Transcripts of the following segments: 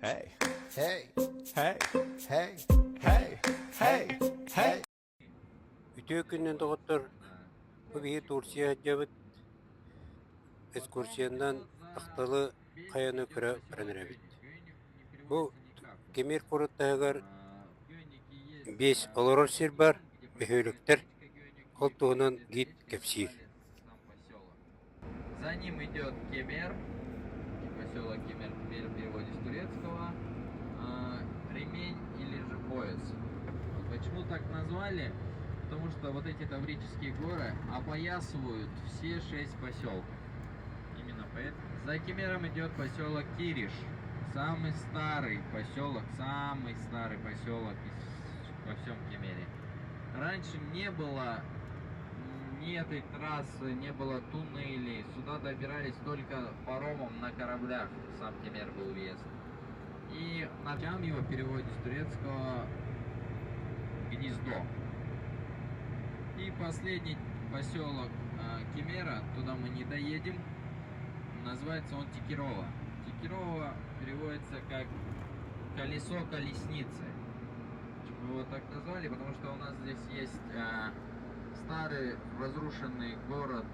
Hey, Hey, hey, hey, hey, hey, hey. Ütü günden doğuttur. Bu bir Tursiya hajabıt ekskursiyandan taqtalı qayanı köre öğrenirebit. Bu kemir kurutta 5 oloror sir бар, behölükter. Ол туһунан гид кепсир. За ним идет Кемер, поселок Кемер в переводе с турецкого, ремень или же пояс. Вот почему так назвали? Потому что вот эти Таврические горы опоясывают все 6 поселков. Именно поэтому. За Кемером идет поселок Кириш, самый старый поселок во всем Кемере. Раньше не было ни этой трассы, не было туннелей. Сюда добирались только паромом на кораблях. Сам Кемер был въезд. И начам его в переводе с турецкого гнездо. И последний поселок Кемера, туда мы не доедем. Называется он Текирова. Текирова переводится как колесо колесницы. Почему его так назвали? Потому что у нас здесь есть старый разрушенный город,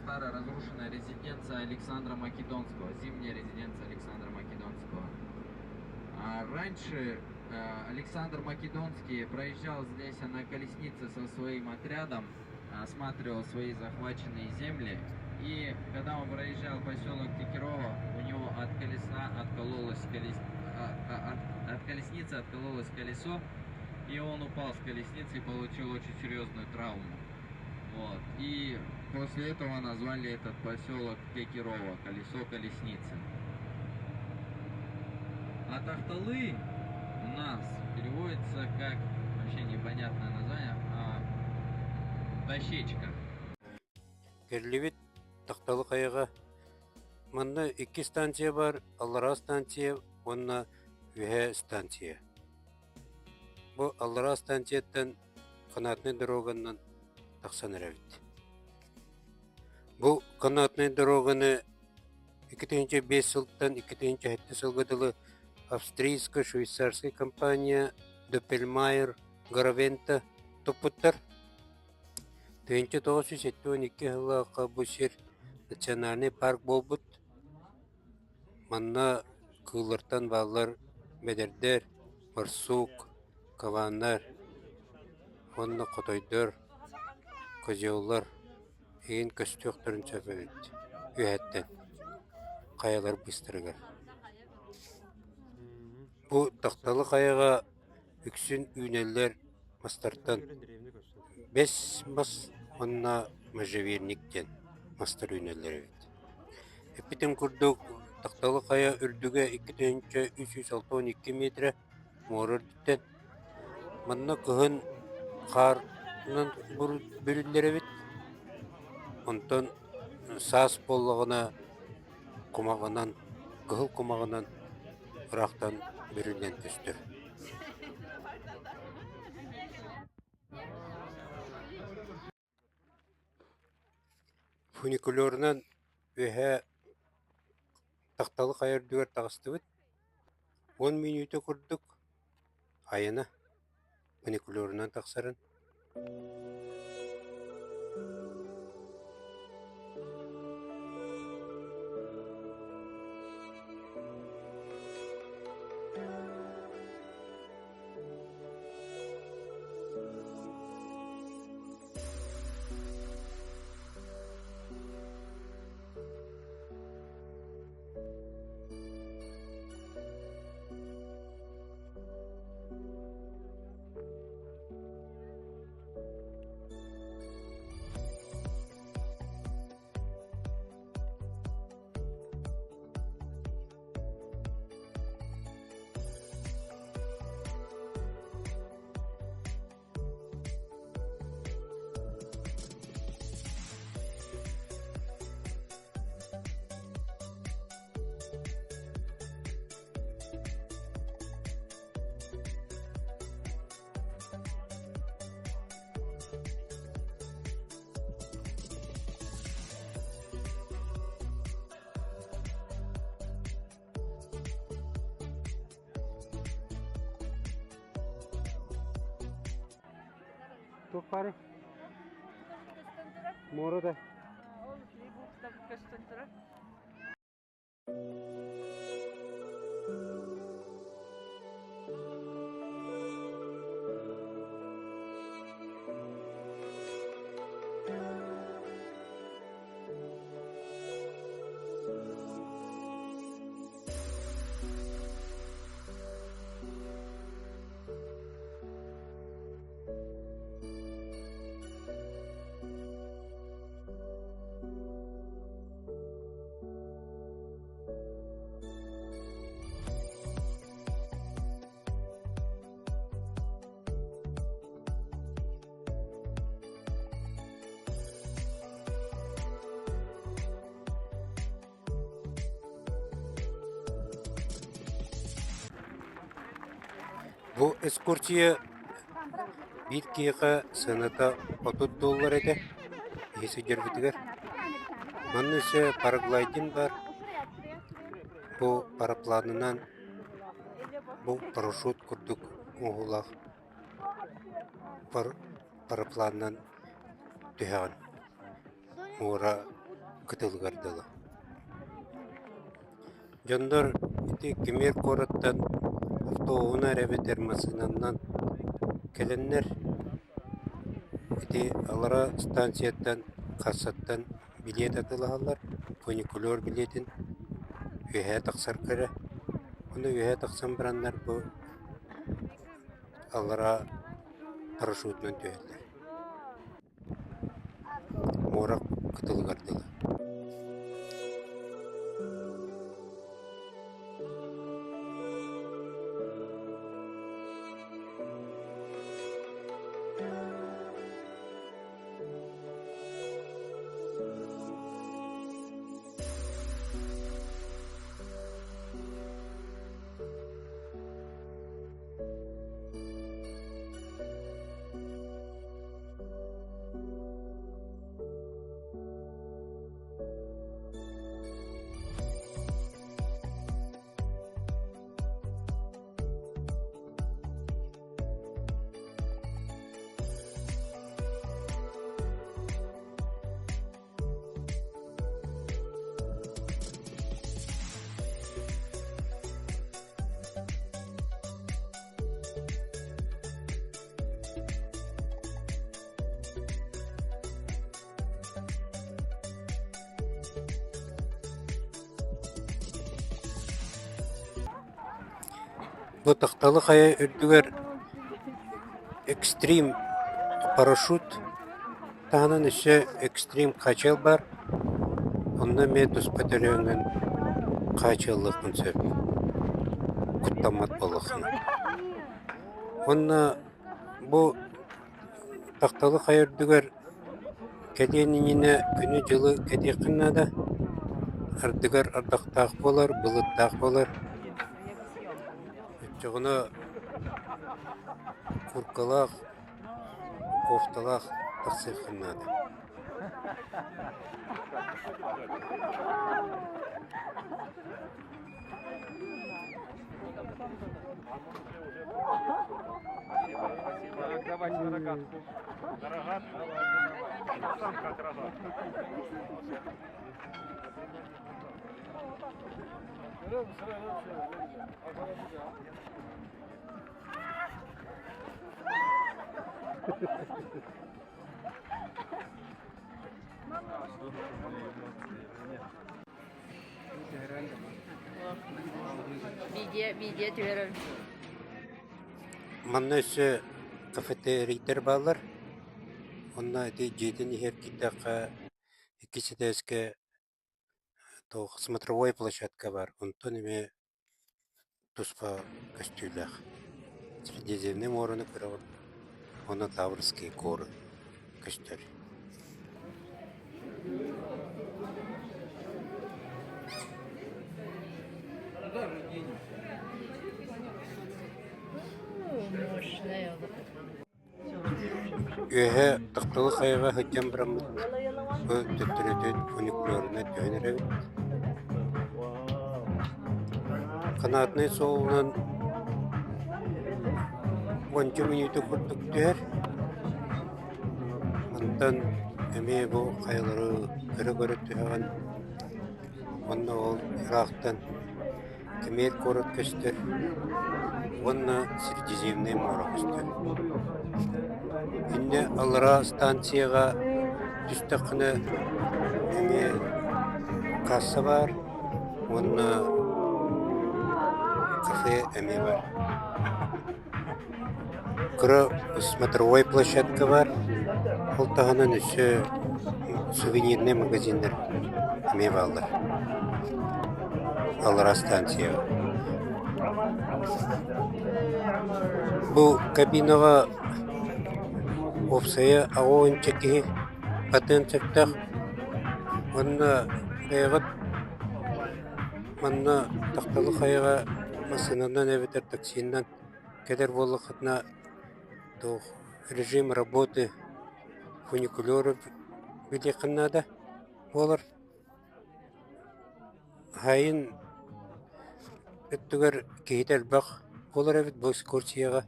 старая разрушенная резиденция Александра Македонского, зимняя резиденция Александра Македонского. А раньше Александр Македонский проезжал здесь на колеснице со своим отрядом, осматривал свои захваченные земли. И когда он проезжал поселок Текирова, у него от колесницы откололось колесо, и он упал с колесницы и получил очень серьезную травму. Вот. И после этого назвали этот поселок Текирова, колесо колесницы. А Тахталы у нас переводится как, вообще непонятное название, дощечка. Керлибит тaqtalı qayaga Манда 2 станция бар, Аллара станция, онна Үһэ станция. Бу Аллара станцияттан канатный дороганнан тақсанырабит. Бу канатный дороганы 2005 жылдан 2007 жылга дылы австрийско-швейцарский компания Doppelmayr Garaventa топуттар. 1972 жылга бу сир национальный парк болбут. Манна кылыртан баллар бедердер, барсук, каваннар, онна котойдор, козеоллар, еген көстөктөрүн сөпөбүт. Үһәттен каялар быстырыгар. Бу такталы каяга үксүн үнеллер мастартан 5 мас онна можжеверниктен мастар үнеллер бит. Эпитем курдук такталы кая үрдүгө 2362 метр морор диттен. Манна кыһын карнын бүрүллери бит. Онтон сас боллогуна кумагынан, кыһыл кумагынан ырактан бүрүлден түстүр. Фуникулернан үһэ такталы кая үрдүгөр тагыстыбыт. 10 минуты курдук. Айына фуникулернан таксарын. Tupari. Moro da. Bu eskortiye bir kıyıqa sınıta $30 ede. Esi gerbitiger. Onun ise paragliding var. Bu paraplanından bu paraşüt kurduk oğulak. Paraplandan tühen. Ora kıtılgardılı. Jondor iti kemer korattan avtoğuna reve termasından gelenler iti alara stansiyattan kasattan bilet atılahalar. Funikulör biletin ühe taksar kere. Onu ühe taksan biranlar bu alara paraşütmen tüheller. Morak kıtılgardılı. Bu tahtalı kaya ürdüger ekstrem paraşüt tahanın işe ekstrem kaçal var. Onda medus patalyonan kaçallık konsept kutlamat balıkın. Onda bu tahtalı kaya ürdüger kediyenin yine günü cılı kediyekinna da ardıgar ardaktağ bolar, bılıttağ bolar. Çoğunu kurkalak, koftalak taksirkinnadı. Давайте на рогатку. На рогатку. Сам как рогатку. Видео твердо. Манна ise kafeteriyler bağlar. Onlar da jedin her kitaka ikisi de eski то смотровой площадка var. Ondan ime tuspа костюлях. Средиземный морını kırıyor. Ona Таврский горы костюль. Ühe tahtalı kayığa hıcam bıramız. Bu tüttürütün uniklarına dönerek. Kanatını soğuğundan 10 minütü kurduk diyor. Оттан эме бу кайылары көрө түһөгөн онно ол Ирактан Кемер корот көстөр онно Средиземный море көстөр. Инде алара станцияга түстөкүнө эме касса бар, онно кафе эме бар. Кыра смотровой площадка бар. Ол тағынан үсі сувенирный магазиндер эме балдар. Алара станция. Бу кабинага опсая агоын чеки патент чектах. Онна бейгат манна тақталы қайға машинанан әбетер таксиннан кедер болықытна режим работы фуникулеров билекіннада болар. Хайын өттігер кейдер бақ болар әбет бұл экскурсияға.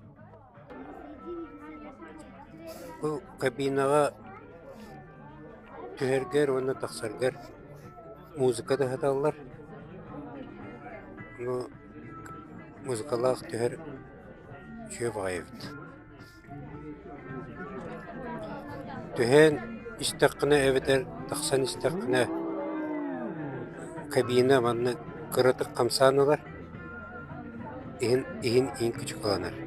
Бұл кабинаға түхергер, оны тақсаргер музыка да хаталар. Музыкалақ түхер шөп ғайыбыд. Түхен істіққіні әбетер, тақсан істіққіні кабина манны кырытық қамсанылар. Иін күчік қаланар.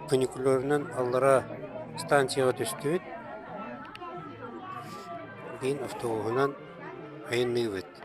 Фуникулернан аллара станцияға түстүбүт. Кейін автобусынан айынный бит.